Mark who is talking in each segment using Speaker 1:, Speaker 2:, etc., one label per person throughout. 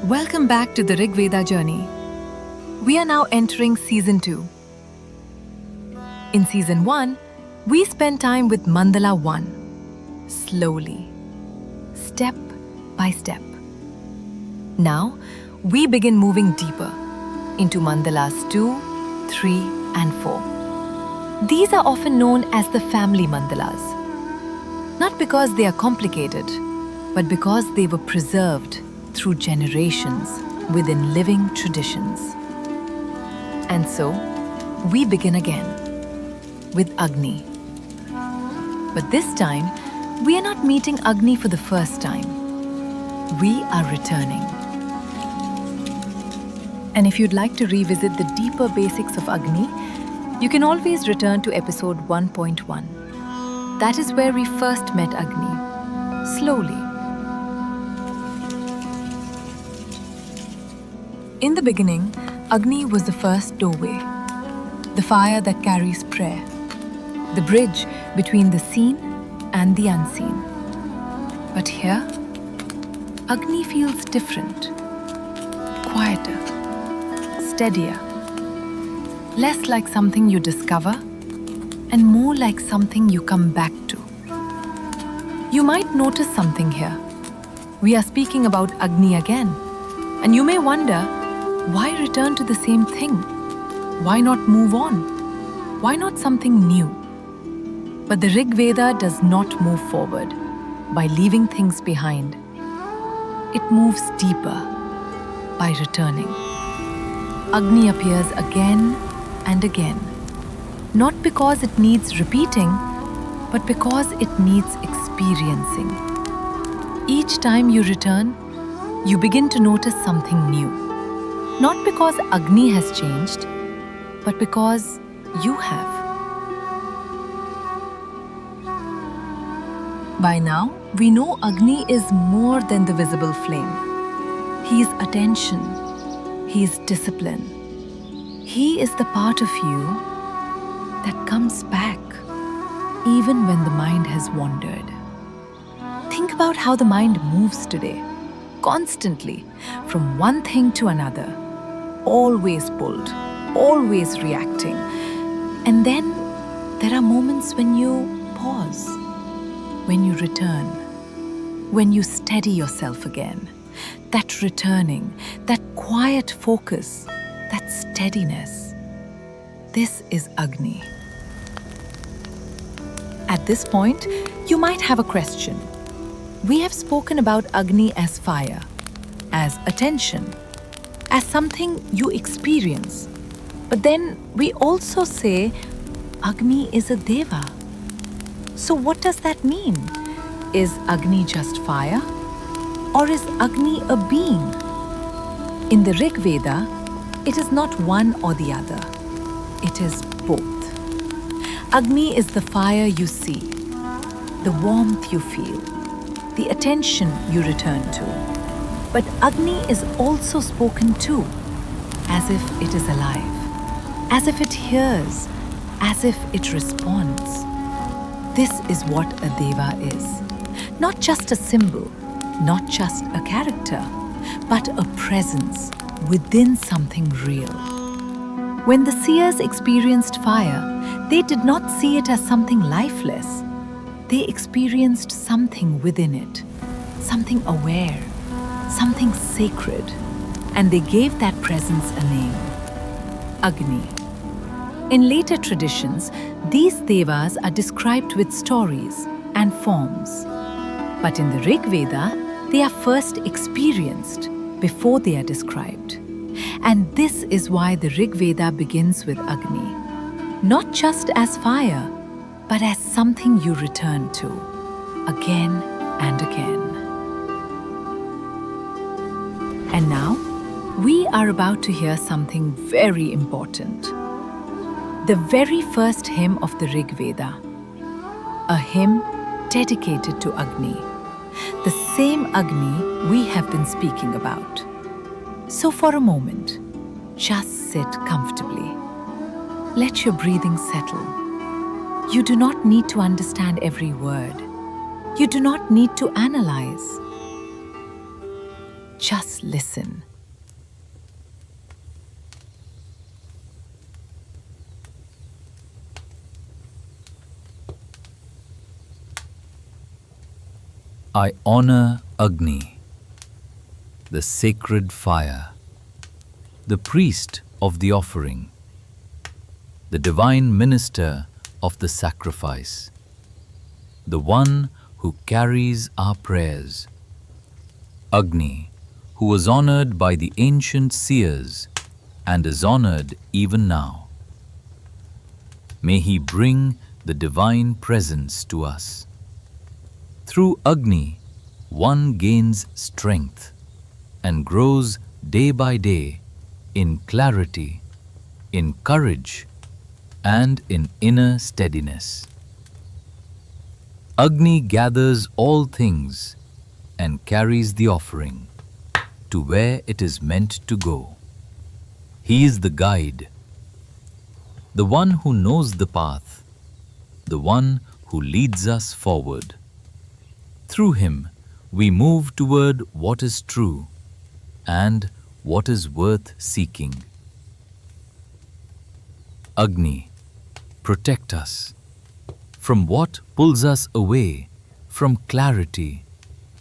Speaker 1: Welcome back to the Rig Veda journey. We are now entering Season 2. In Season 1, we spent time with Mandala 1, slowly, step by step. Now, we begin moving deeper into Mandalas 2, 3, and 4. These are often known as the family mandalas. Not because they are complicated, but because they were preserved through generations within living traditions. And so, we begin again with Agni. But this time, we are not meeting Agni for the first time. We are returning. And if you'd like to revisit the deeper basics of Agni, you can always return to episode 1.1. That is where we first met Agni, slowly. In the beginning, Agni was the first doorway, the fire that carries prayer, the bridge between the seen and the unseen. But here, Agni feels different, quieter, steadier, less like something you discover and more like something you come back to. You might notice something here. We are speaking about Agni again, and you may wonder, why return to the same thing? Why not move on? Why not something new? But the Rig Veda does not move forward by leaving things behind. It moves deeper by returning. Agni appears again and again, not because it needs repeating, but because it needs experiencing. Each time you return, you begin to notice something new. Not because Agni has changed, but because you have. By now, we know Agni is more than the visible flame. He is attention. He is discipline. He is the part of you that comes back, even when the mind has wandered. Think about how the mind moves today, constantly, from one thing to another. Always pulled, always reacting. And then there are moments when you pause, when you return, when you steady yourself again. That returning, that quiet focus, that steadiness. This is Agni. At this point, you might have a question. We have spoken about Agni as fire, as attention, as something you experience. But then we also say Agni is a deva. So what does that mean? Is Agni just fire? Or is Agni a being? In the Rig Veda, it is not one or the other. It is both. Agni is the fire you see, the warmth you feel, the attention you return to. But Agni is also spoken to, as if it is alive, as if it hears, as if it responds. This is what a deva is. Not just a symbol, not just a character, but a presence within something real. When the seers experienced fire, they did not see it as something lifeless. They experienced something within it, something aware, something sacred, and they gave that presence a name, Agni. In later traditions, these devas are described with stories and forms. But in the Rig Veda, they are first experienced before they are described. And this is why the Rig Veda begins with Agni, not just as fire, but as something you return to, again and again. And now, we are about to hear something very important. The very first hymn of the Rig Veda, a hymn dedicated to Agni, the same Agni we have been speaking about. So for a moment, just sit comfortably. Let your breathing settle. You do not need to understand every word. You do not need to analyze. Just listen.
Speaker 2: I honor Agni, the sacred fire, the priest of the offering, the divine minister of the sacrifice, the one who carries our prayers. Agni, who was honored by the ancient seers and is honored even now. May he bring the divine presence to us. Through Agni, one gains strength and grows day by day in clarity, in courage, and in inner steadiness. Agni gathers all things and carries the offering to where it is meant to go. He is the guide, the one who knows the path, the one who leads us forward. Through him, we move toward what is true and what is worth seeking. Agni, protect us from what pulls us away from clarity,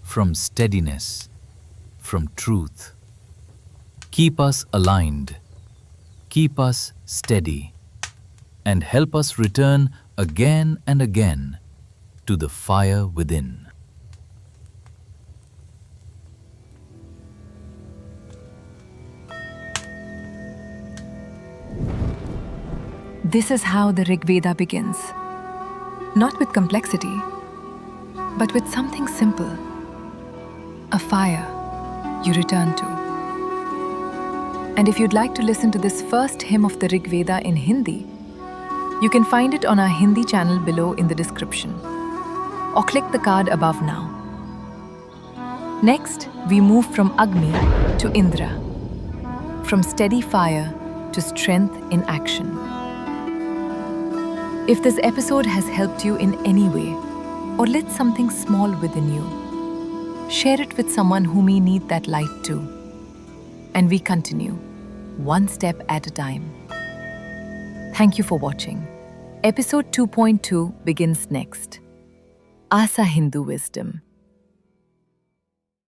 Speaker 2: from steadiness, from truth. Keep us aligned, keep us steady, and help us return again and again to the fire within.
Speaker 1: This is how the Rig Veda begins. Not with complexity, but with something simple. A fire you return to. And if you'd like to listen to this first hymn of the Rig Veda in Hindi, you can find it on our Hindi channel below in the description, or click the card above now. Next, we move from Agni to Indra, from steady fire to strength in action. If this episode has helped you in any way, or lit something small within you, share it with someone who may need that light too. And we continue, one step at a time. Thank you for watching. Episode 2.2 begins next. Asa Hindu Wisdom.